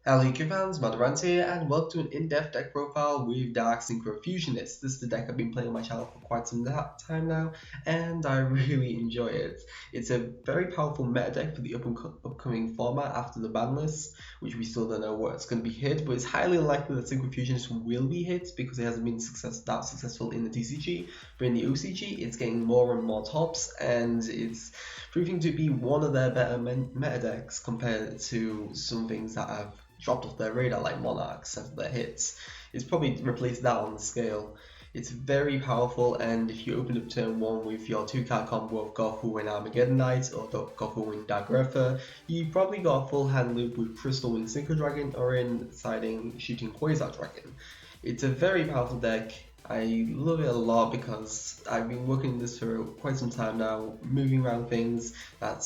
Hello YouTube fans, Madarant here, and welcome to an in-depth deck profile with Dark Synchro Fusionist. This is the deck I've been playing on my channel for quite some time now, and I really enjoy it. It's a very powerful meta deck for the upcoming format after the Banlist, which we still don't know what it's going to be hit, but it's highly unlikely that Synchro Fusionist will be hit because it hasn't been that successful in the TCG, but in the OCG it's getting more and more tops, and it's proving to be one of their better meta decks compared to some things that have dropped off their radar like Monarchs after their hits. It's probably replaced that on the scale. It's very powerful, and if you open up turn 1 with your 2-card combo of Gofu and Armageddon Knight or Gofu and Dagrefa, you probably got a full hand loop with Crystal and Synchro Dragon or in siding shooting Quasar Dragon. It's a very powerful deck. I love it a lot because I've been working this for quite some time now, moving around things that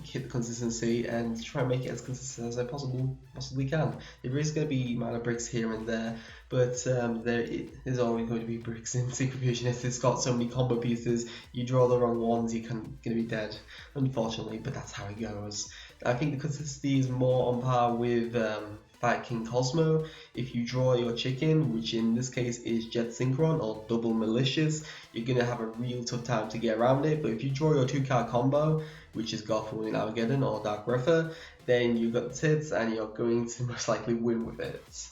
hit the consistency and try and make it as consistent as I possibly can. There is going to be minor breaks here and there, but there is always going to be breaks in Synchro Fusionist. It's got so many combo pieces, you draw the wrong ones, you're going to be dead, unfortunately, but that's how it goes. I think the consistency is more on par with Fire King Cosmo. If you draw your chicken, which in this case is Jet Synchron or Double Malicious, you're going to have a real tough time to get around it. But if you draw your 2-card combo, which is Gotham and Armageddon or Dark Refer, then you've got the tits and you're going to most likely win with it.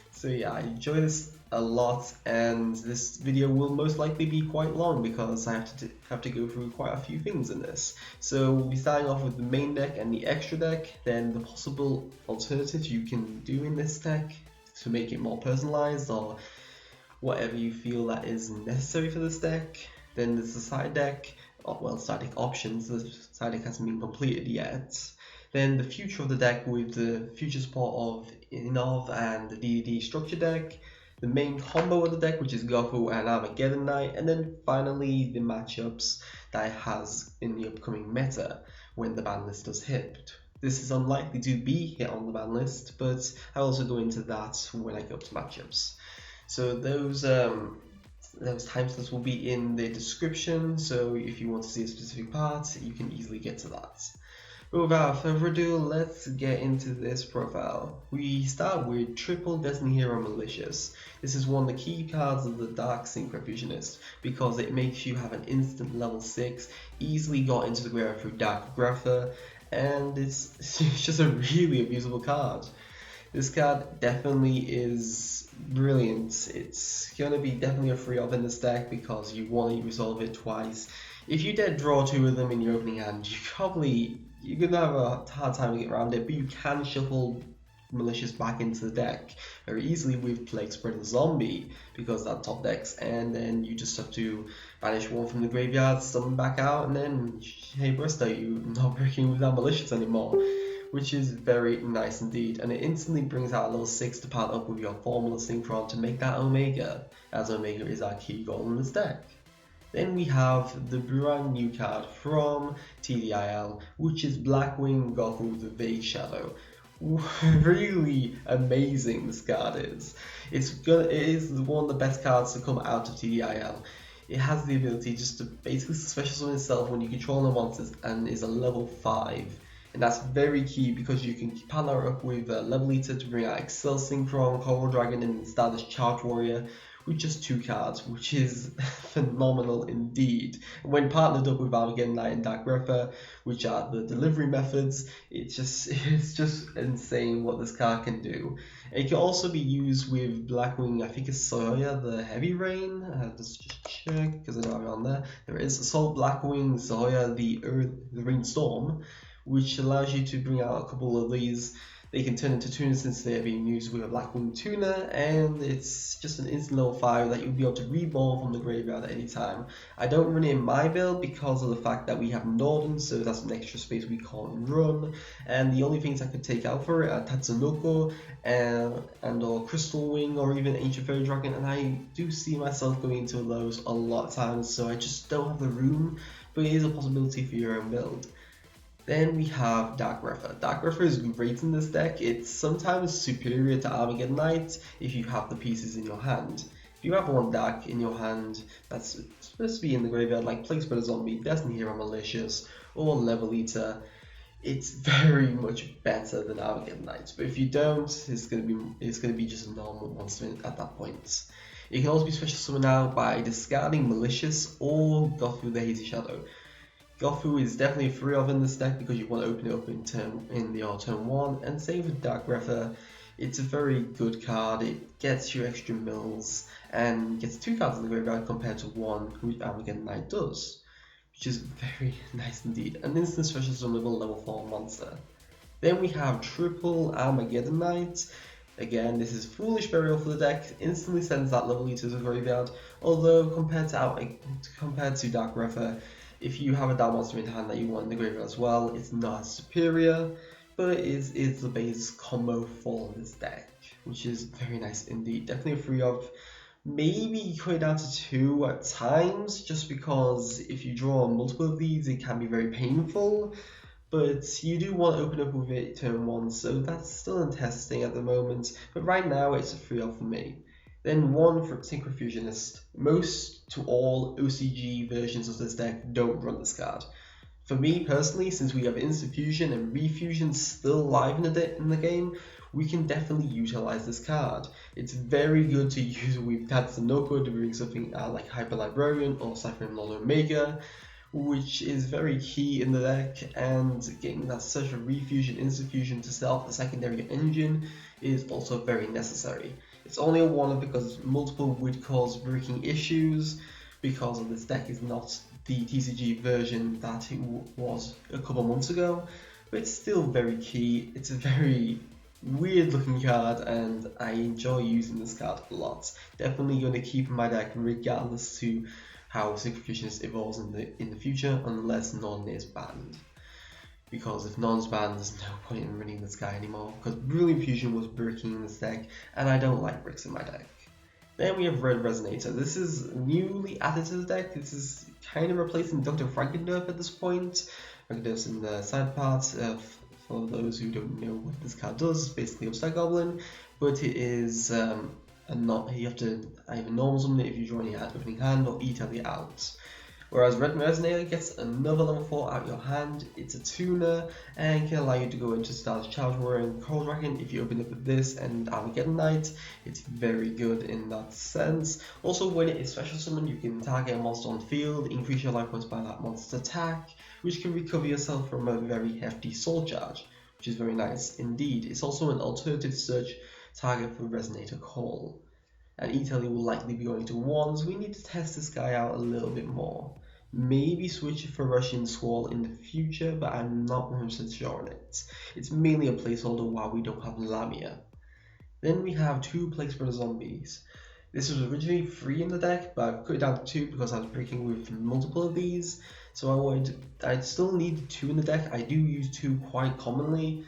So yeah, I enjoy this a lot, and this video will most likely be quite long because I have to go through quite a few things in this. So we'll be starting off with the main deck and the extra deck, then the possible alternatives you can do in this deck to make it more personalized or whatever you feel that is necessary for this deck. Then there's the side deck, well, side deck options. The side deck hasn't been completed yet. Then the future of the deck with the future support of Inov and the DDD structure deck, the main combo of the deck, which is Goku and Armageddon Knight, and then finally the matchups that it has in the upcoming meta when the ban list does hit. This is unlikely to be hit on the ban list, but I'll also go into that when I go up to matchups. So those timestamps will be in the description, so if you want to see a specific part, you can easily get to that. But without further ado, let's get into this profile. We start with Triple Destiny Hero Malicious. This is one of the key cards of the Dark Synchro Fusionist because it makes you have an instant level 6, easily got into the graveyard through Dark Grapher, and it's just a really abusable card. This card definitely is brilliant. It's going to be definitely a free op in this deck because you want to resolve it twice. If you did draw 2 of them in your opening hand, you're going to have a hard time to get around it, but you can shuffle Malicious back into the deck very easily with Plague Spreader Zombie because that top decks, and then you just have to banish one from the graveyard, summon back out, and then hey Bristow, you're not breaking with that Malicious anymore, which is very nice indeed, and it instantly brings out a level 6 to part up with your Formula Synchron to make that Omega, as Omega is our key goal in this deck. Then we have the brand new card from TDIL, which is Blackwing Goku the Vague Shadow. Really amazing this card is. It is one of the best cards to come out of TDIL. It has the ability just to basically special summon itself when you control the monsters and is a level 5. And that's very key because you can partner up with Level Eater to bring out Excel Synchron, Coral Dragon, and Stardust Charge Warrior with just 2 cards, which is phenomenal indeed. When partnered up with Armageddon Knight and Dark Refer, which are the delivery methods, it's just insane what this card can do. It can also be used with Blackwing, I think it's Zoya the Heavy Rain. Let's just check because I don't have it on there. There is Assault Blackwing, Zoya the Rain Storm, which allows you to bring out a couple of these. They can turn into tuners since they are being used with a Blackwing tuner, and it's just an instant level 5 that you'll be able to reborn from the graveyard at any time. I don't run it in my build because of the fact that we have Norden, so that's an extra space we can't run, and the only things I could take out for it are Tatsunoko and or Crystal Wing or even Ancient Fairy Dragon, and I do see myself going into those a lot of times, so I just don't have the room, but it is a possibility for your own build. Then we have Dark Refer. Dark Refer is great in this deck. It's sometimes superior to Armageddon Knight if you have the pieces in your hand. If you have one Dark in your hand that's supposed to be in the graveyard, like Plague Spreader Zombie, Destiny Hero Malicious, or Level Eater, it's very much better than Armageddon Knight. But if you don't, it's gonna be just a normal monster at that point. It can also be special summoned out by discarding Malicious or Gothru the Hazy Shadow. Gothru is definitely free of in this deck because you want to open it up in your turn 1, and same with Dark Breather. It's a very good card. It gets you extra mills and gets 2 cards in the graveyard compared to 1, which Armageddon Knight does, which is very nice indeed. An instant special summonable level 4 monster. Then we have triple Armageddon Knight. Again, this is Foolish Burial for the deck. Instantly sends that level lead to the graveyard. Although compared to Dark Breather, if you have a dark monster in hand that you want in the graveyard as well, it's not as superior, but it is the base combo for this deck, which is very nice indeed. Definitely free of. Maybe you cut it down to 2 at times, just because if you draw multiple of these, it can be very painful. But you do want to open up with it turn 1, so that's still in testing at the moment. But right now, it's a free off for me. Then 1 for Synchro Fusionist. Most to all OCG versions of this deck don't run this card. For me personally, since we have Instant Fusion and Refusion still live in the game, we can definitely utilize this card. It's very good to use with Tatsunoko to bring something like Hyper Librarian or PSY-Framelord Omega, which is very key in the deck, and getting that such a Refusion, Instant Fusion to set off the secondary engine is also very necessary. It's only a 1 because multiple would cause breaking issues, because of this deck is not the TCG version that it was a couple months ago, but it's still very key. It's a very weird looking card and I enjoy using this card a lot. Definitely going to keep in my deck regardless to how Synchro Fusionist evolves in the future, unless None is banned. Because if None's banned, there's no point in running this guy anymore, because Brilliant Fusion was breaking in this deck, and I don't like bricks in my deck. Then we have Red Resonator. This is newly added to the deck. This is kind of replacing Dr. Frankenderf at this point. Frankenderf's in the side part. For those who don't know what this card does, basically Upside Goblin, but it is you have to either normal summon it if you draw any opening hand or E-tele out. Whereas Red Resonator gets another level 4 out your hand. It's a tuner and can allow you to go into Star's Charge Warrior and Cold Dragon if you open it with this and Armageddon Knight. It's very good in that sense. Also, when it is special summoned, you can target a monster on the field, increase your life points by that monster's attack, which can recover yourself from a very hefty soul charge, which is very nice indeed. It's also an alternative search target for Resonator Call. And E-tele will likely be going to 1, so we need to test this guy out a little bit more. Maybe switch it for Russian Squall in the future, but I'm not 100% sure on it. It's mainly a placeholder while we don't have Lamia. Then we have 2 Plague Spreader Zombies. This was originally 3 in the deck, but I've cut it down to 2 because I was breaking with multiple of these. So I still need 2 in the deck. I do use 2 quite commonly,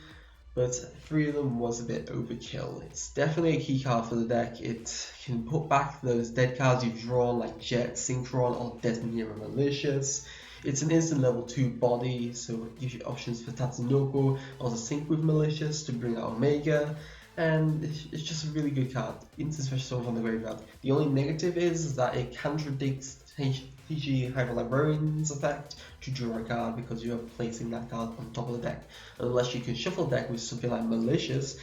but 3 of them was a bit overkill. It's definitely a key card for the deck. It can put back those dead cards you've drawn like Jet, Synchron, or Desmond Malicious. It's an instant level 2 body, so it gives you options for Tatsunoko or to sync with Malicious to bring out Omega. And it's just a really good card. Instant special summon from the graveyard. The only negative is that it contradicts TG Hyper Librarian's effect to draw a card because you are placing that card on top of the deck. Unless you can shuffle the deck with something like Malicious,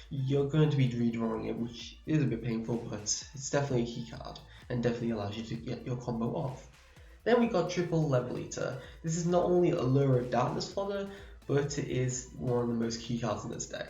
you're going to be redrawing it, which is a bit painful, but it's definitely a key card and definitely allows you to get your combo off. Then we got Triple Level Eater. This is not only a Lure of Darkness fodder, but it is one of the most key cards in this deck.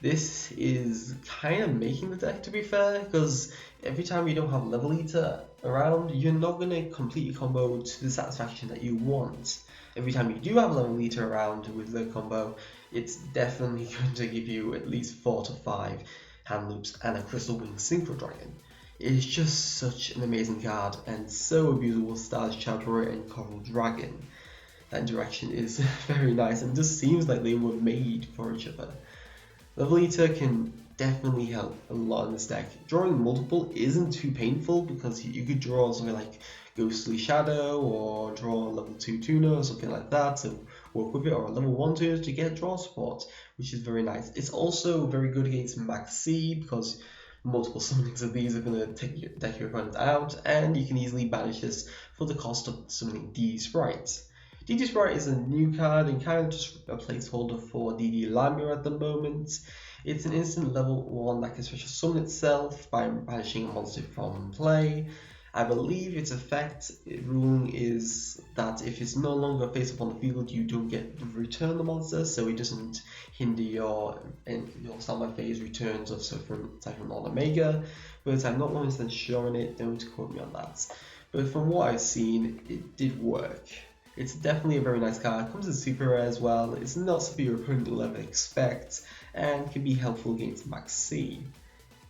This is kind of making the deck, to be fair, because every time you don't have Level Eater around, you're not going to complete your combo to the satisfaction that you want. Every time you do have Level Eater around with the combo, it's definitely going to give you at least 4 to 5 hand loops and a Crystal Wing Synchro Dragon. It's just such an amazing card and so abusable with Star's Charge Warrior and Coral Dragon. That interaction is very nice and just seems like they were made for each other. Level Eater can definitely help a lot in this deck. Drawing multiple isn't too painful because you could draw something like Ghostly Shadow or draw a level 2 tuner or something like that to work with it, or a level 1 tuner to get draw support, which is very nice. It's also very good against Max C because multiple summonings of these are going to deck your opponent out, and you can easily banish this for the cost of summoning D sprites. DD Sprite is a new card and kind of just a placeholder for DD Lamia at the moment. It's an instant level 1 that can special summon itself by banishing a monster from play. I believe its effect ruling is that if it's no longer face up on the field, you don't get to return the monster, so it doesn't hinder your standby phase returns of Synchro Omega. But I'm not 100% sure on it, don't quote me on that. But from what I've seen, it did work. It's definitely a very nice card. It comes in super rare as well. It's not something your opponent will ever expect, and can be helpful against Max C.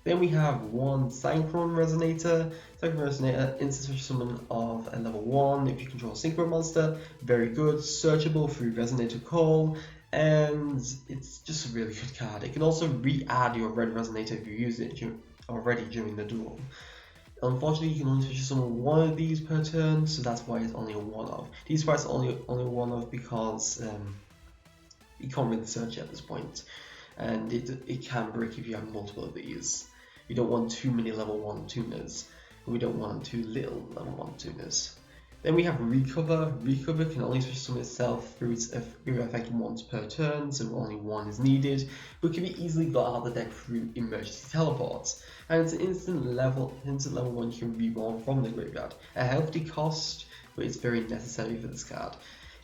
Then we have one Synchro Resonator. Synchro Resonator, instant special summon of a level 1 if you control a Synchro monster. Very good, searchable through Resonator Call, and it's just a really good card. It can also re-add your red Resonator if you use it already during the duel. Unfortunately, you can only special summon one of these per turn, so that's why it's only a one-off. These sprites are only one-off because you can't really search at this point, and it can break if you have multiple of these. You don't want too many level 1 tuners, and we don't want too little level 1 tuners. Then we have Recover. Recover can only special summon itself through its effect once per turn, so only one is needed, but can be easily got out of the deck through emergency teleports. And it's an instant level 1 you can reborn from the graveyard. A hefty cost, but it's very necessary for this card.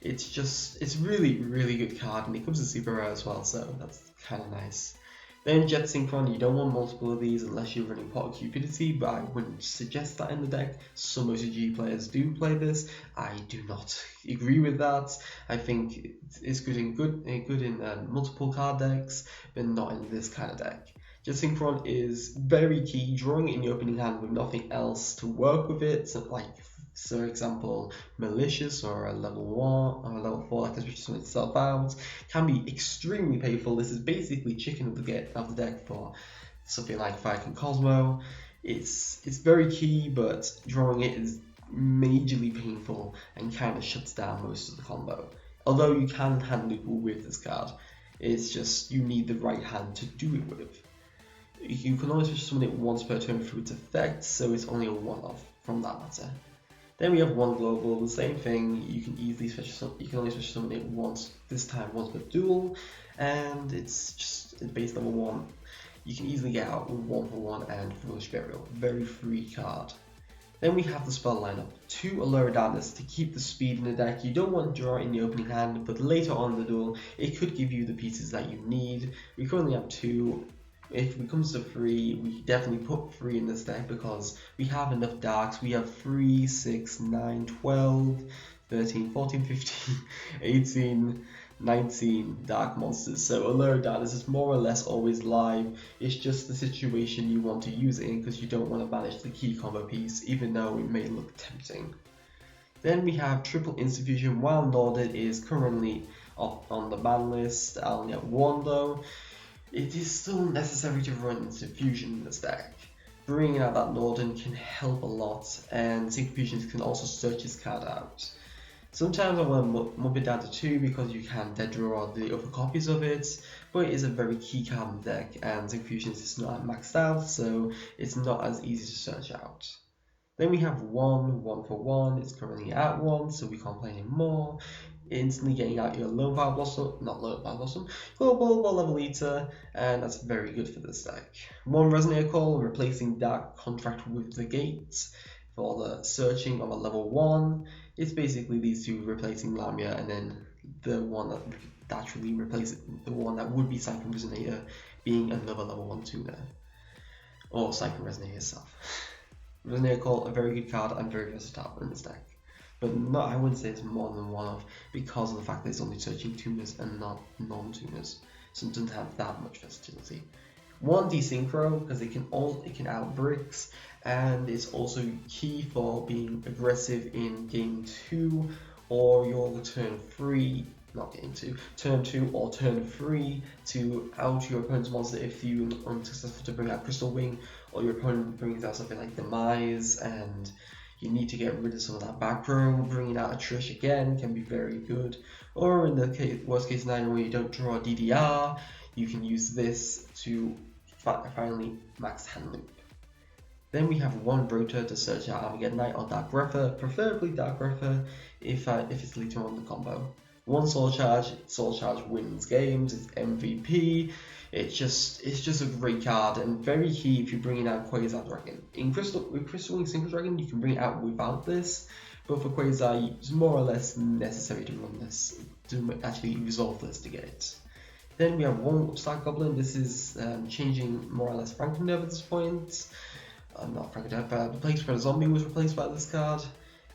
It's really good card, and it comes in super rare as well, so that's kind of nice. Then Jet Synchron, you don't want multiple of these unless you're running Pot of Cupidity, but I wouldn't suggest that in the deck. Some OCG players do play this. I do not agree with that. I think it's good in multiple card decks, but not in this kind of deck. Jet Synchron is very key, drawing it in your opening hand with nothing else to work with it, so for example, Malicious or a level 1 or a level 4 that can switch itself out, can be extremely painful. This is basically chicken of the deck for something like Viking Cosmo. It's very key, but drawing it is majorly painful and kind of shuts down most of the combo. Although you can hand loop with this card, it's just you need the right hand to do it with. You can only switch summon it once per turn through its effect, so it's only a one-off from that matter. Then we have one global, the same thing. You can only special summon it once per duel, and it's base level 1. You can easily get out with 1-for-1 and Foolish Burial. Very free card. Then we have the spell lineup. 2 Allure Darkness to keep the speed in the deck. You don't want to draw in the opening hand, but later on in the duel, it could give you the pieces that you need. We currently have 2. If it comes to 3, we definitely put 3 in this deck because we have enough darks. We have 3, 6, 9, 12, 13, 14, 15, 18, 19 dark monsters. So Allure Darkness is more or less always live. It's just the situation you want to use it in because you don't want to banish the key combo piece, even though it may look tempting. Then we have Triple Instant Fusion. While Norded is currently on the ban list, only at 1 though. It is still necessary to run Instant Fusion in this deck. Bringing out that Norden can help a lot, and Synchro Fusionist can also search his card out. Sometimes I want to move it down to 2 because you can dead draw the other copies of it, but it is a very key card in the deck, and Synchro Fusionist is not maxed out, so it's not as easy to search out. Then we have 1-for-1, it's currently at 1, so we can't play anymore. Instantly getting out your Global Level Eater, and that's very good for this deck. 1 Resonator Call, replacing Dark Contract with the Gate for the searching of a level 1. It's basically these two replacing Lamia, and then the one that naturally replaces the one that would be Synchro Resonator being another level 1 tuner, or Synchro Resonator itself. Resonator Call, a very good card and very versatile in this deck. But I wouldn't say it's more than one of because of the fact that it's only searching tuners and not non-tuners, so it doesn't have that much versatility. 1 Desynchro because it can out bricks, and it's also key for being aggressive in game 2 or your turn 3, not game 2, turn 2 or turn 3 to out your opponent's monster if you're unsuccessful to bring out Crystal Wing, or your opponent brings out something like Demise and you need to get rid of some of that back row. Bringing out a Trish again can be very good. Or in the worst case scenario where you don't draw a DDR, you can use this to finally max hand loop. Then we have one rotor to search out Armageddon Knight or Dark Breather, preferably Dark Breather if it's later on the combo. One Soul Charge wins games, it's MVP. It's just a great card and very key if you're bringing out Quasar Dragon. With Crystal Wing Synchro Dragon, you can bring it out without this, but for Quasar, it's more or less necessary to run this, to actually resolve this to get it. Then we have one Upstart Goblin. This is changing more or less Frankendev at this point. Not Frankendev, but the Plague Spreader Zombie was replaced by this card,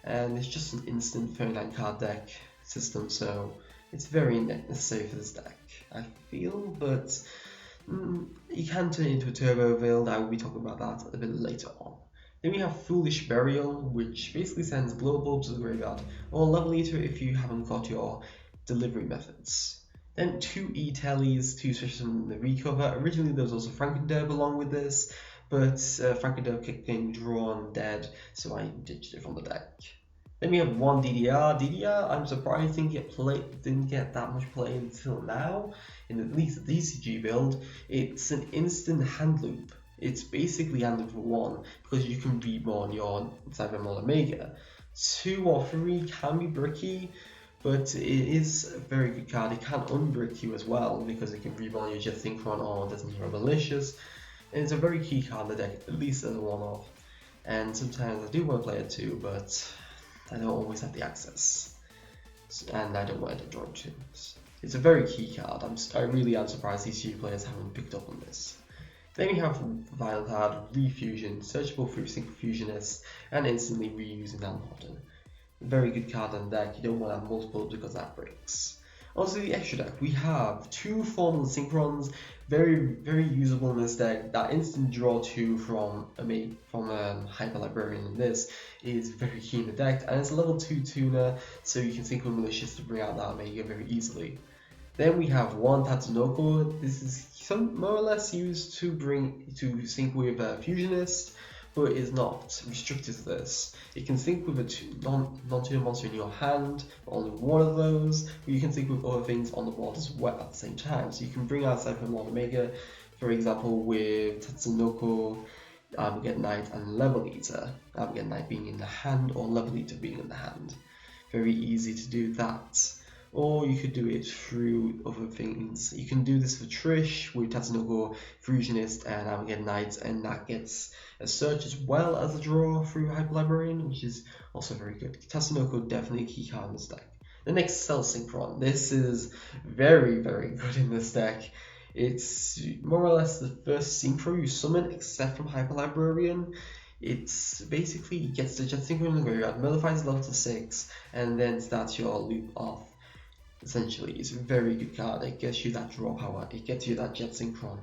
and it's just an instant 39 card deck system, so it's very necessary for this deck, I feel, but you can turn it into a turbo build. I will be talking about that a bit later on. Then we have Foolish Burial, which basically sends Blow Bulb to the graveyard, or Level Eater if you haven't got your delivery methods. Then 2 E-Tellies, 2 switches from the recover. Originally there was also Frankenderb along with this, but Frankenderb kept getting drawn dead, so I ditched it from the deck. Then we have one DDR. DDR, I'm surprised didn't get that much play until now, in at least the DCG build. It's an instant hand loop. It's basically hand loop for 1, because you can reborn your PSY-Framelord Omega. 2 or 3 can be bricky, but it is a very good card. It can unbrick you as well, because it can reborn your Jet Synchron or Doesn't Hero Malicious. And it's a very key card in the deck, at least as a one-off. And sometimes I do want to play it too, but I don't always have the access. And I don't want to join teams. It's a very key card. I really am surprised these few players haven't picked up on this. Then we have Violent Card, Refusion, searchable through Synchro Fusionist, and instantly reusing Almodden. Very good card on the deck. You don't want to have multiple because that breaks. Also, the extra deck, we have 2 Formula Synchrons, very usable in this deck. That instant draw 2 from Hyper Librarian in this is very key in the deck, and it's a level 2 tuner, so you can sync with Malicious to bring out that Omega very easily. Then we have one Tatsunoko. This is more or less used to sync with Fusionist, but is not restricted to this. It can sync with a non-tuner monster in your hand, only one of those, but you can sync with other things on the board as well at the same time. So you can bring out PSY-Framelord Omega, for example, with Tatsunoko, Armageddon Knight, and Level Eater. Armageddon Knight being in the hand, or Level Eater being in the hand. Very easy to do that. Or you could do it through other things. You can do this for Trish with Tatsunoko, Fusionist, and Armageddon Knight, and that gets a search as well as a draw through Hyper Librarian, which is also very good. Tatsunoko definitely a key card in this deck. The next Cell Synchron. This is very good in this deck. It's more or less the first Synchro you summon except from Hyper Librarian. It's basically gets the Jet Synchro in the graveyard, nullifies level to 6, and then starts your loop off. Essentially, it's a very good card. It gets you that draw power, it gets you that Jet Synchron.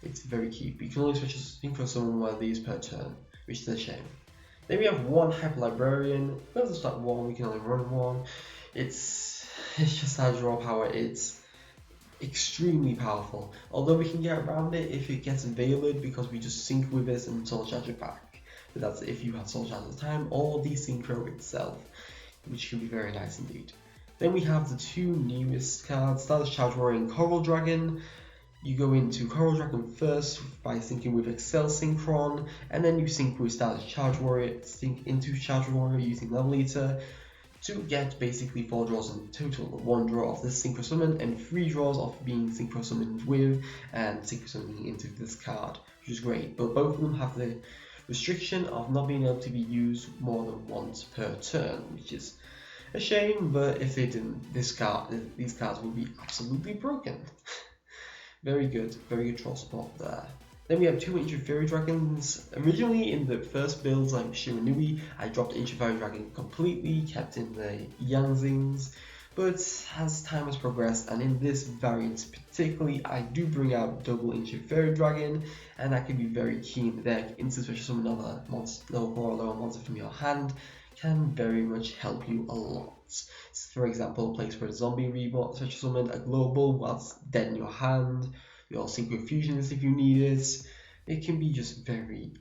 It's very key. You can only switch to Synchro summon one of these per turn, which is a shame. Then we have one Hyper Librarian. Because it's not one, we can only run one. It's just that draw power. It's extremely powerful. Although we can get around it if it gets veiled, because we just sync with this and Soul Charge it back. But that's if you have Soul Charge at the time, or the Synchro itself, which can be very nice indeed. Then we have the 2 newest cards, Stardust Charge Warrior and Coral Dragon. You go into Coral Dragon first by syncing with Excel Synchron, and then you sync with Stardust Charge Warrior, sync into Charge Warrior using Level Eater to get basically 4 draws in total. 1 draw of this Synchro Summon and 3 draws of being Synchro Summoned with and Synchro Summoning into this card, which is great. But both of them have the restriction of not being able to be used more than once per turn, which is a shame, but if they didn't, these cards would be absolutely broken. Very good draw support there. Then we have 2 Ancient Fairy Dragons. Originally in the first builds like Shiranui, I dropped Ancient Fairy Dragon completely, kept in the Yangzings, but as time has progressed, and in this variant particularly, I do bring out double Ancient Fairy Dragon, and that can be very key in the deck. Instant special summon another monster, level 4 or lower monster from your hand can very much help you a lot. For example, Plague Spreader Zombie Reborn, special summon a global whilst dead in your hand, your Synchro Fusionist if you need it. It can be just very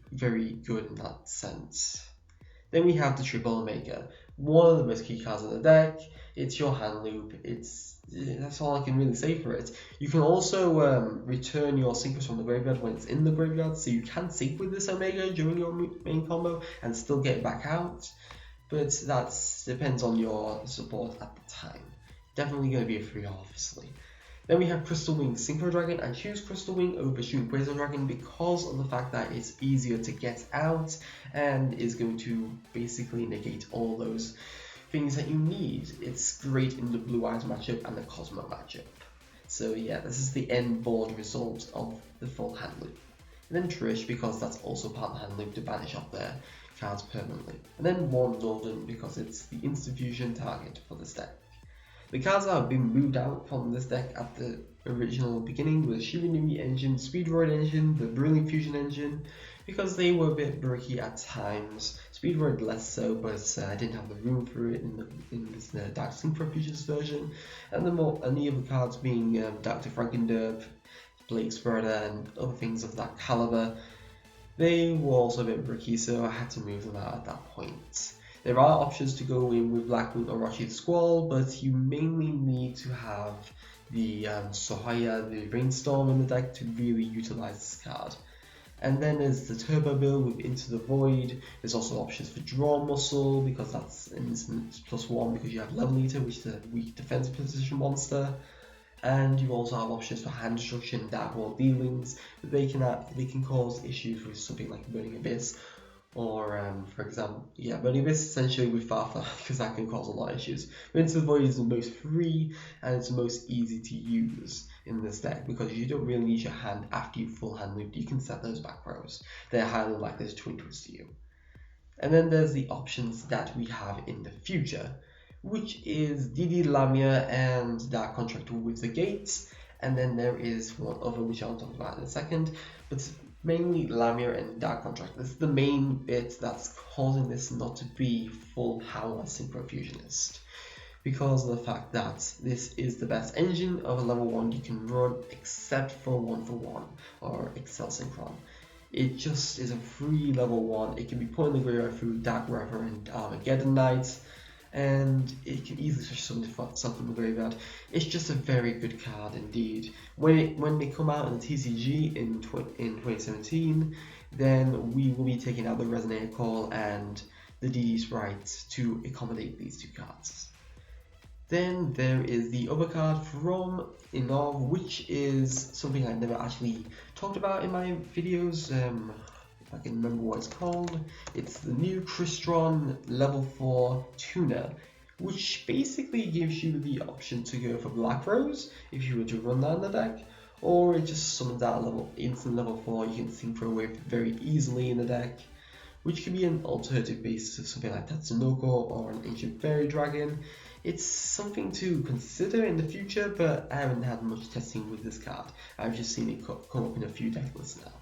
good in that sense. Then we have the Triple Omega, one of the most key cards in the deck. It's your hand loop. That's all I can really say for it. You can also return your synchros from the graveyard when it's in the graveyard, so you can sync with this Omega during your main combo and still get it back out. But that depends on your support at the time. Definitely going to be a free obviously. Then we have Crystal Wing Synchro Dragon. I choose Crystal Wing over Shooting Quasar Dragon because of the fact that it's easier to get out and is going to basically negate all those things that you need. It's great in the Blue Eyes matchup and the Cosmo matchup. So yeah, this is the end board result of the full hand loop. And then Trish, because that's also part of the hand loop to banish off their cards permanently. And then Warm Golden because it's the instant fusion target for this deck. The cards that have been moved out from this deck at the original beginning was Shiranui Engine, Speedroid Engine, the Brilliant Fusion Engine, because they were a bit bricky at times. Speedroid less so, but I didn't have the room for it in this Dark Synchro Fusionist version. And the other cards being Dr. Frankenderp, Blake Spreader, and other things of that caliber. They were also a bit bricky, so I had to move them out at that point. There are options to go in with Blackwing or Orochi the Squall, but you mainly need to have the Sohaya, the Rainstorm in the deck to really utilize this card. And then there's the Turbo build with Into the Void. There's also options for Draw Muscle, because that's an instant +1 because you have Level Eater, which is a weak defense position monster. And you also have options for Hand Destruction, Dark World Dealings, but they can cause issues with something like Burning Abyss. Or, for example, Burning Abyss essentially with Farfa, because that can cause a lot of issues. But Into the Void is the most free and it's the most easy to use in this deck because you don't really need your hand after you full hand looped. You can set those back rows. They're highly likely to twin twist to you. And then there's the options that we have in the future, which is DD Lamia and Dark Contractor with the Gates. And then there is one other which I'll talk about in a second, but mainly Lamia and Dark Contract. This is the main bit that's causing this not to be full power Synchro Fusionist, because of the fact that this is the best engine of a level 1 you can run except for 1-for-1 or Excel Synchron. It just is a free level 1. It can be put in the graveyard through Dark Reaver and Armageddon Knight, and it can easily switch something from the graveyard. It's just a very good card indeed. When they come out in the TCG in 2017, then we will be taking out the Resonator Call and the DD Sprite to accommodate these two cards. Then there is the other card from Inov, which is something I've never actually talked about in my videos. If I can remember what it's called. It's the new Crystron level 4 tuner, which basically gives you the option to go for Black Rose if you were to run that in the deck, or it just summons out instant level 4 you can synchro with very easily in the deck, which can be an alternative basis of something like Tatsunoko or an Ancient Fairy Dragon. It's something to consider in the future, but I haven't had much testing with this card. I've just seen it come up in a few deck lists now.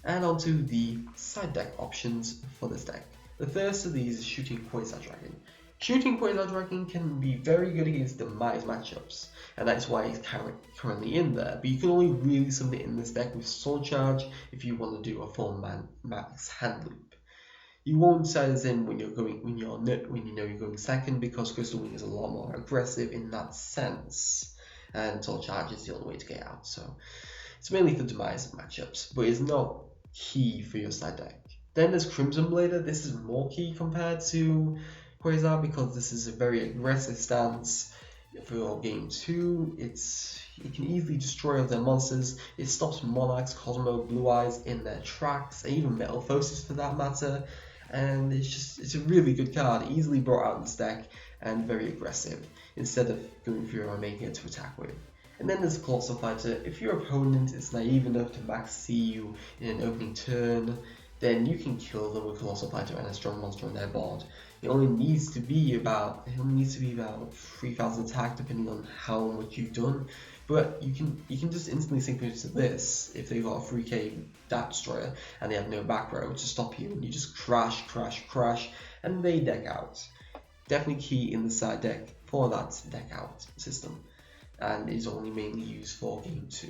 And onto the side deck options for this deck. The first of these is Shooting Quasar Dragon. Shooting Quasar Dragon can be very good against Demise matchups, and that's why it's currently in there, but you can only really submit in this deck with Soul Charge if you want to do a full max hand loop. You won't set this in when you know you're going second, because Crystal Wing is a lot more aggressive in that sense, and Soul Charge is the only way to get out, so it's mainly for Demise matchups, but it's not key for your side deck. Then there's Crimson Blader. This is more key compared to Quasar because this is a very aggressive stance for your game 2. It can easily destroy other monsters. It stops Monarchs, Cosmo, Blue Eyes in their tracks, and even Metamorphosis for that matter. And it's a really good card, easily brought out in this deck and very aggressive instead of going through or making it to attack with. And then there's Colossal Fighter. If your opponent is naive enough to max see you in an opening turn, then you can kill them with Colossal Fighter and a strong monster on their board. It only needs to be about 3,000 attack depending on how much you've done. But you can just instantly synchro to this if they've got a 3k Dark Destroyer and they have no back row to stop you, and you just crash, and they deck out. Definitely key in the side deck for that deck out system, and is only mainly used for game 2.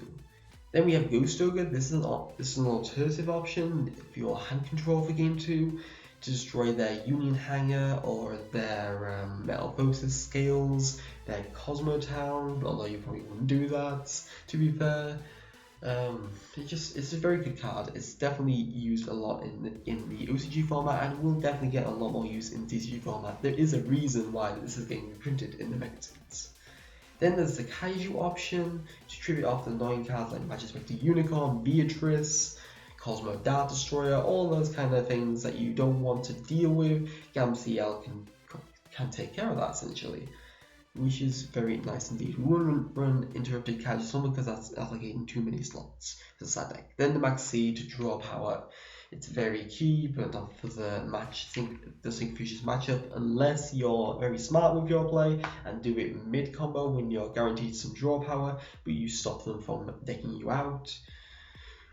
Then we have Ghost Ogre. This is an alternative option for your hand control for game 2. to destroy their Union Hanger or their Metamorphosis Scales, their Cosmo Town, although you probably wouldn't do that, to be fair. It's a very good card. It's definitely used a lot in the OCG format and will definitely get a lot more use in TCG format. There is a reason why this is getting reprinted in the Megatons. Then there's the Kaiju option to tribute off the annoying cards like Magic Spectre Unicorn, Beatrice, Cosmo Dart Destroyer, all those kind of things that you don't want to deal with. GAMCL can take care of that essentially, which is very nice indeed. We wouldn't run Interrupted Kaiju Summon because that's allocating too many slots to the side deck. Then the Max C to draw power. It's very key, but not for the Synchro Fusionist matchup, unless you're very smart with your play and do it mid combo when you're guaranteed some draw power, but you stop them from decking you out,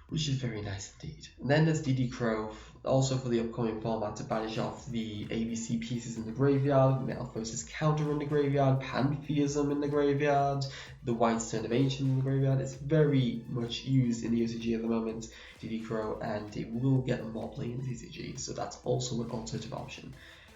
which is very nice indeed. And then there's DD Crow, also for the upcoming format to banish off the ABC pieces in the graveyard, Metamorphosis Counter in the graveyard, Pantheism in the graveyard, the White Stone of Ancient in the graveyard. It's very much used in the OCG at the moment, DD Crow, and it will get more play in TCG, so that's also an alternative option.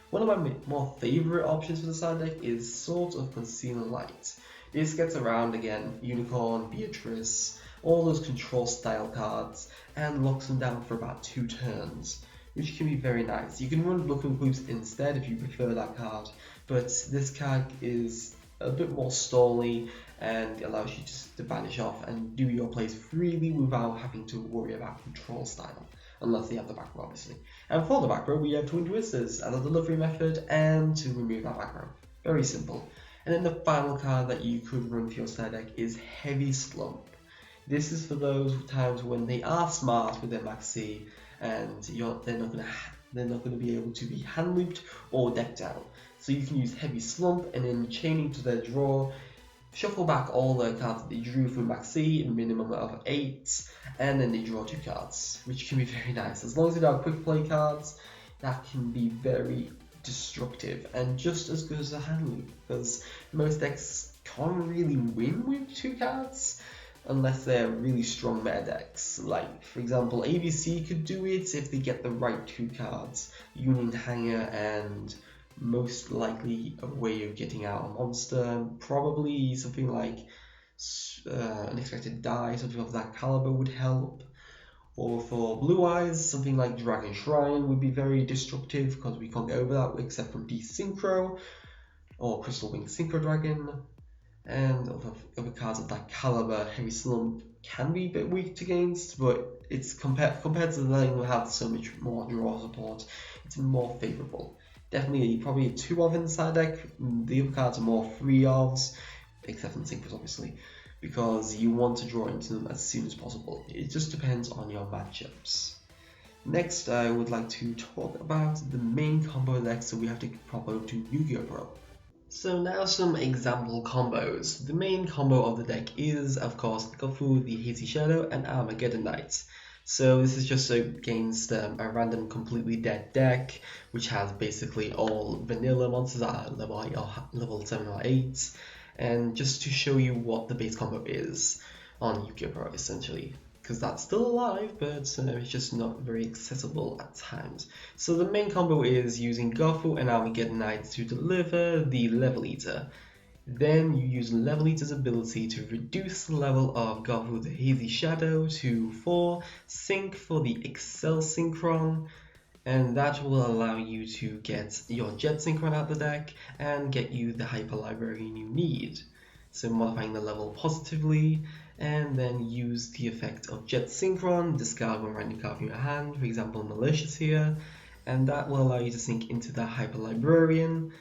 One of my more favourite options for the side deck is sort of Conceal and Light. This gets around again Unicorn, Beatrice, all those control style cards, and locks them down for about 2 turns, which can be very nice. You can run Looking Blues instead if you prefer that card, but this card is a bit more stally and allows you just to banish off and do your plays freely without having to worry about control style, unless they have the back row obviously. And for the back row we have Twin Twisters as a delivery method and to remove that back row. Very simple. And then the final card that you could run for your side deck is Heavy Slump. This is for those times when they are smart with their Max C and they're not going to be able to be hand looped or decked out. So you can use Heavy Slump and then chaining to their draw, shuffle back all the cards that they drew from Max C, a minimum of 8, and then they draw 2 cards, which can be very nice. As long as they are quick play cards, that can be very destructive and just as good as a hand loop, because most decks can't really win with 2 cards. Unless they're really strong meta decks. Like, for example, ABC could do it if they get the right 2 cards, Union Hanger and most likely a way of getting out a monster. Probably something like Unexpected Die, something of that caliber would help. Or for Blue Eyes, something like Dragon Shrine would be very destructive because we can't get over that except from D-Synchro or Crystal Wing Synchro Dragon. And other cards of that caliber, Heavy Slump can be a bit weak against, but it's compared to the letting them have so much more draw support, it's more favourable. Definitely probably 2 of in the side deck. The other cards are more 3 ofs, except in Synchros obviously, because you want to draw into them as soon as possible. It just depends on your matchups. Next, I would like to talk about the main combo deck, so we have to pop over to YgoPro. So now some example combos. The main combo of the deck is, of course, Gofu, the Hazy Shadow, and Armageddon Knight. So this is just against a random completely dead deck, which has basically all vanilla monsters at level 7 or 8. And just to show you what the base combo is on YgoPro essentially. Because that's still alive, but it's just not very accessible at times. So the main combo is using Gofu and Armageddon Knight to deliver the Level Eater. Then you use Level Eater's ability to reduce the level of Gofu the Hazy Shadow to 4, sync for the Excel Synchron, and that will allow you to get your Jet Synchron out the deck and get you the Hyper Librarian you need. So modifying the level positively, and then use the effect of Jet Synchron, discard one random card from your hand, for example Malicious here, and that will allow you to sync into the Hyper Librarian,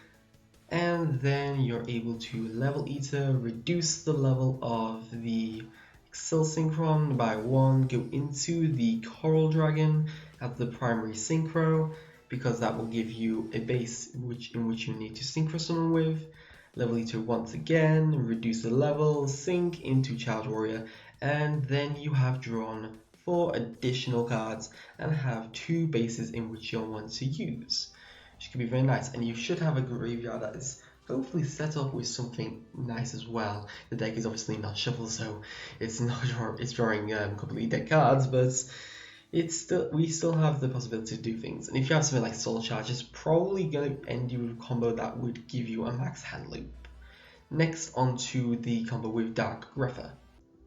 and then you're able to Level Eater, reduce the level of the Excel Synchron by 1, go into the Coral Dragon as the primary synchro, because that will give you a base in which you need to synchro summon with. Level Eater once again, reduce the level, sync into Child Warrior, and then you have drawn 4 additional cards and have 2 bases in which you'll want to use, which can be very nice. And you should have a graveyard that is hopefully set up with something nice as well. The deck is obviously not shuffled, so it's drawing completely dead cards, but we still have the possibility to do things. And if you have something like Soul Charge, it's probably going to end you with a combo that would give you a max hand loop. Next, onto the combo with Dark Grepher.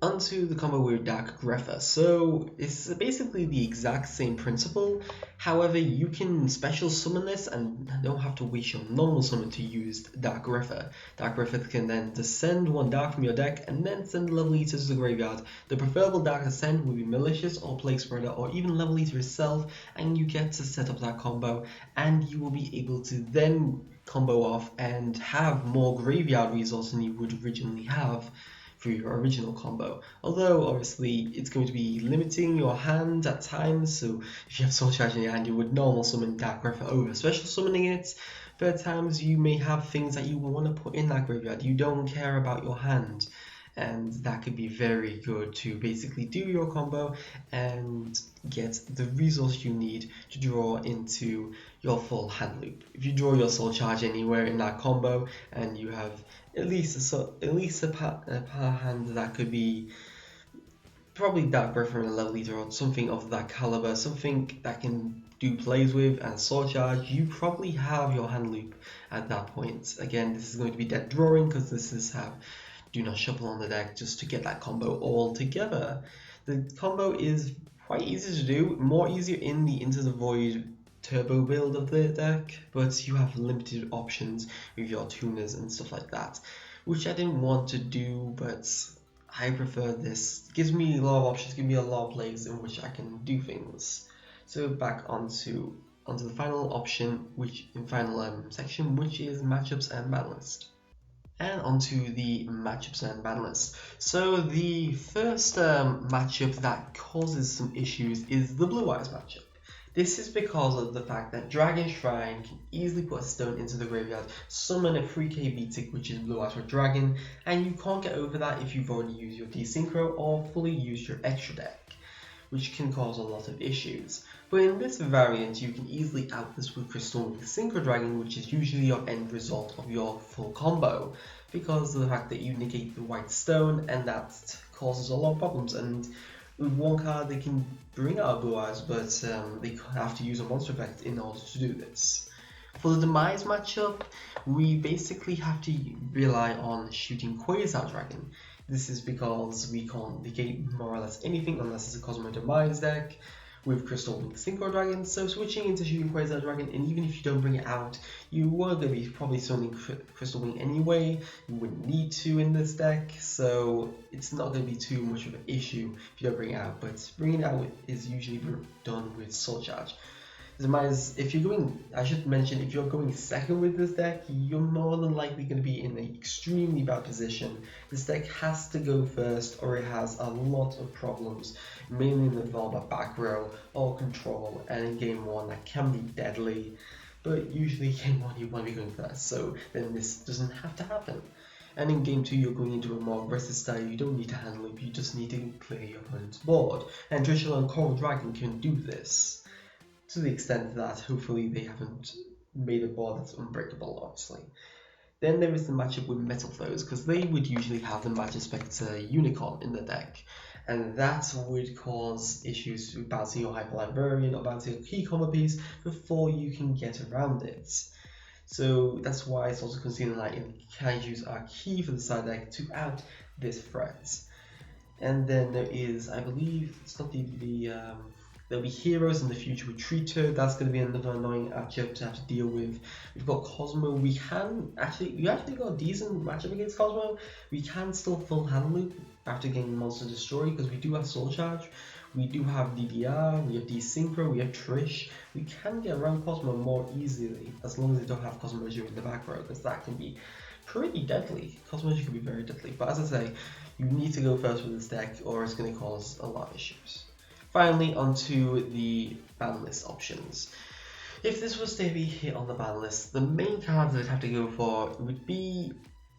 Onto the combo with Dark Grepher. So it's basically the exact same principle. However, you can special summon this and don't have to waste your normal summon to use Dark Grepher. Dark Grepher can then descend one Dark from your deck and then send Level Eater to the graveyard. The preferable Dark descent would be Malicious or Plague Spreader or even Level Eater itself, and you get to set up that combo, and you will be able to then combo off and have more graveyard resource than you would originally have for your original combo. Although obviously it's going to be limiting your hand at times, so if you have Soul Charge in your hand, you would normal summon Dark Grepher over special summoning it. But at times you may have things that you want to put in that graveyard. You don't care about your hand, and that could be very good to basically do your combo and get the resource you need to draw into your full hand loop. If you draw your Soul Charge anywhere in that combo and you have at least a power hand that could be probably Dark Grepher and a Level Eater or something of that caliber, something that can do plays with and Soul Charge, you probably have your hand loop at that point. Again, this is going to be dead drawing because this is have Do Not Shuffle on the deck just to get that combo all together. The combo is quite easy to do, more easier in the Into the Void turbo build of the deck, but you have limited options with your tuners and stuff like that, which I didn't want to do, but I prefer this. It gives me a lot of options, gives me a lot of plays in which I can do things. So back onto the final option, which in final section, which is matchups and Banlist. And onto the matchups and Banlist. So the first matchup that causes some issues is the Blue Eyes matchup. This is because of the fact that Dragon Shrine can easily put a stone into the graveyard, summon a 3k B-Tick, which is Blue Eyes for Dragon, and you can't get over that if you've already used your Desynchro or fully used your extra deck, which can cause a lot of issues. But in this variant, you can easily out this with Crystron with Synchro Dragon, which is usually your end result of your full combo, because of the fact that you negate the white stone, and that causes a lot of problems. And with one card they can bring out Blue Eyes, but they have to use a monster effect in order to do this. For the Demise matchup, we basically have to rely on shooting Quasar Dragon. This is because we can't negate more or less anything unless it's a Cosmo Demise deck with Crystal Wing Synchro Dragon, so switching into shooting Quasar Dragon, and even if you don't bring it out, you are going to be probably summoning Crystal Wing anyway. You wouldn't need to in this deck, so it's not going to be too much of an issue if you don't bring it out, but bringing it out is usually done with Soul Charge. Demise, if you're going second with this deck, you're more than likely going to be in an extremely bad position. This deck has to go first, or it has a lot of problems, mainly in the form of back row or control, and in game 1 that can be deadly, but usually game 1 you want to be going first, so then this doesn't have to happen. And in game 2 you're going into a more aggressive style, you don't need to hand loop, you just need to clear your opponent's board, and Trishula and Coral Dragon can do this. To the extent that hopefully they haven't made a board that's unbreakable, obviously. Then there is the matchup with Metal Foes, because they would usually have the Magic Spectre Unicorn in the deck, and that would cause issues with bouncing your Hyper Librarian or bouncing a key combo piece before you can get around it. So that's why it's also considered like Kaijus are key for the side deck to out this threat. And then there is, I believe, it's not there'll be heroes in the future with Trito. That's going to be another annoying matchup to have to deal with. We've got Cosmo. We actually got a decent matchup against Cosmo. We can still full hand loop after getting Monster Destroy because we do have Soul Charge. We do have DDR, we have Desynchro, we have Trish. We can get around Cosmo more easily as long as they don't have Cosmoja in the back row, because that can be pretty deadly. Cosmoja can be very deadly. But as I say, you need to go first with this deck or it's going to cause a lot of issues. Finally, onto the ban list options. If this was to be hit on the ban list, the main cards I'd have to go for would be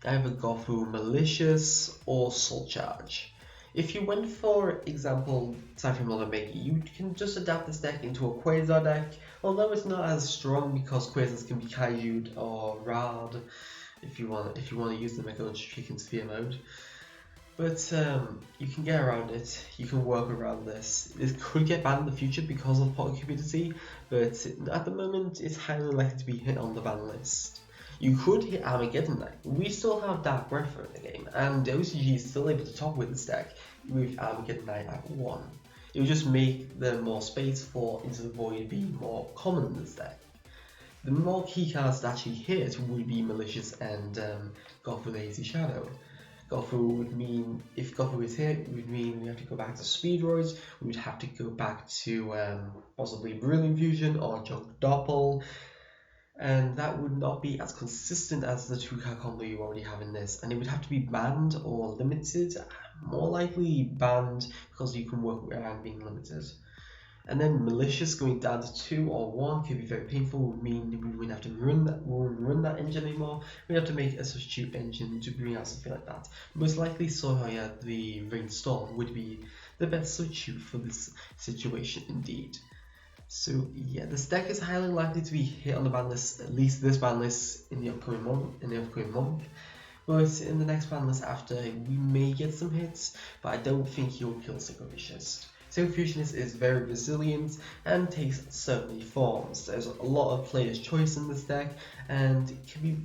either Gofu Malicious or Soul Charge. If you went for example PSY-Framelord Megi, you can just adapt this deck into a Quasar deck, although it's not as strong because Quasars can be Kaiju'd or Ra'd if you want to use them against Chicken Sphere mode. But you can get around it, you can work around this. It could get banned in the future because of pot cubicity, but at the moment it's highly likely to be hit on the ban list. You could hit Armageddon Knight. We still have Dark Breather in the game, and OCG is still able to top with this deck with Armageddon Knight at 1. It would just make the more space for Into the Void be more common in this deck. The more key cards that actually hit would be Malicious and Goth with Hazy Shadow. Gofu would mean, if Gofu is hit, it would mean we have to go back to Speedroids, we would have to go back to possibly Brilliant Fusion or Junk Doppel, and that would not be as consistent as the 2-card combo you already have in this, and it would have to be banned or limited, more likely banned because you can work around being limited. And then Malicious going down to 2 or 1 could be very painful, would mean we wouldn't have to run that engine anymore. We'd have to make a substitute engine to bring out something like that. Most likely Sohoya, the Rainstorm, would be the best substitute for this situation indeed. So yeah, this deck is highly likely to be hit on the ban list, at least this ban list in the upcoming month. But in the next ban list after, we may get some hits, but I don't think he'll kill Synchro Fusionist. Synchro Fusionist is very resilient and takes so many forms. There's a lot of player's choice in this deck, and it can be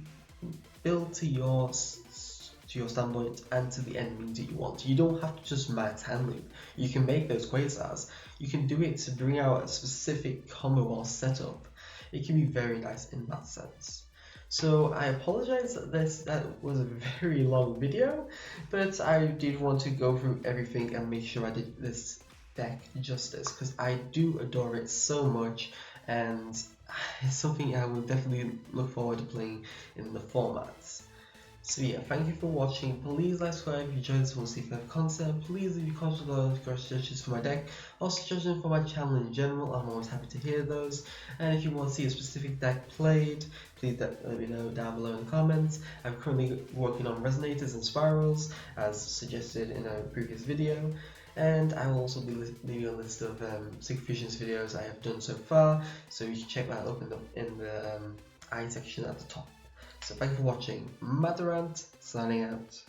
built to your standpoint and to the end means that you want. You don't have to just max handling. You can make those quasars. You can do it to bring out a specific combo or setup. It can be very nice in that sense. So I apologize that was a very long video, but I did want to go through everything and make sure I did this deck justice, because I do adore it so much, and it's something I will definitely look forward to playing in the formats. So yeah, thank you for watching. Please like, subscribe if you enjoyed this, want to see further content. Please leave your comments below for suggestions for my deck or suggestions for my channel in general. I'm always happy to hear those. And if you want to see a specific deck played, please let me know down below in the comments. I'm currently working on resonators and spirals as suggested in a previous video. And I will also be leaving a list of Synchro Fusionist videos I have done so far, so you can check that up in the I section at the top. So thank you for watching. Madarant signing out.